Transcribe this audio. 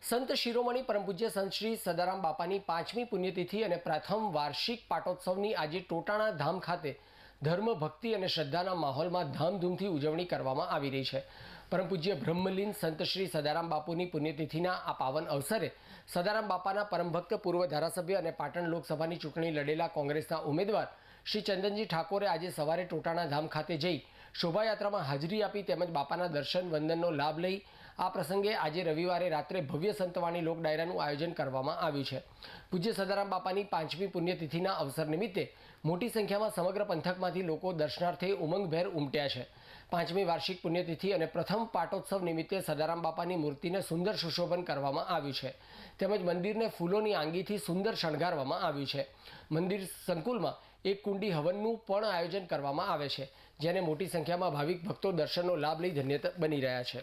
સંત શિરોમણી પરમ પૂજ્ય સંત શ્રી સદારામ બાપાની 5મી પુણ્યતિથિ અને પ્રથમ વાર્ષિક પાટોત્સવની આજે ટોટાણા ધામ ખાતે ધર્મ, ભક્તિ અને શ્રદ્ધાના માહોલમાં ધામધૂમથી ઉજવણી કરવામાં આવી રહી છે. પરમ પૂજ્ય બ્રહ્મલીન સંત શ્રી સદારામ બાપુની પુણ્યતિથિના આ પાવન અવસરે સદારામ બાપાના પરમભક્ત પૂર્વ ધારાસભ્ય અને પાટણ લોકસભાની ચૂંટણી લડેલા કોંગ્રેસના ઉમેદવાર શ્રી ચંદનજી ઠાકોરે આજે સવારે ટોટાણા ધામ ખાતે જઈ શોભાયાત્રામાં હાજરી આપી તેમજ બાપાના દર્શન વંદનનો લાભ લઈ આ પ્રસંગે આજે રવિવારે રાત્રે ભવ્ય સંતવાણી લોક ડાયરાનું આયોજન કરવામાં આવ્યું છે. પૂજ્ય સદારામ બાપાની 5મી પુણ્યતિથિના અવસર નિમિત્તે મોટી સંખ્યામાં સમગ્ર પંથકમાંથી લોકો દર્શનાર્થે ઉમંગભેર ઉમટ્યા છે. 5મી વાર્ષિક પુણ્યતિથિ અને પ્રથમ પાટોત્સવ નિમિત્તે સદારામ બાપાની મૂર્તિને સુંદર સુશોભન કરવામાં આવ્યું છે તેમજ મંદિરને ફૂલોની આંગીથી સુંદર શણગારવામાં આવ્યું છે. મંદિર સંકુલમાં એક કુંડી હવનનું પણ આયોજન કરવામાં આવે છે, જેને મોટી સંખ્યામાં ભાવિક ભક્તો દર્શનનો લાભ લઈ ધન્યતા બની રહ્યા છે.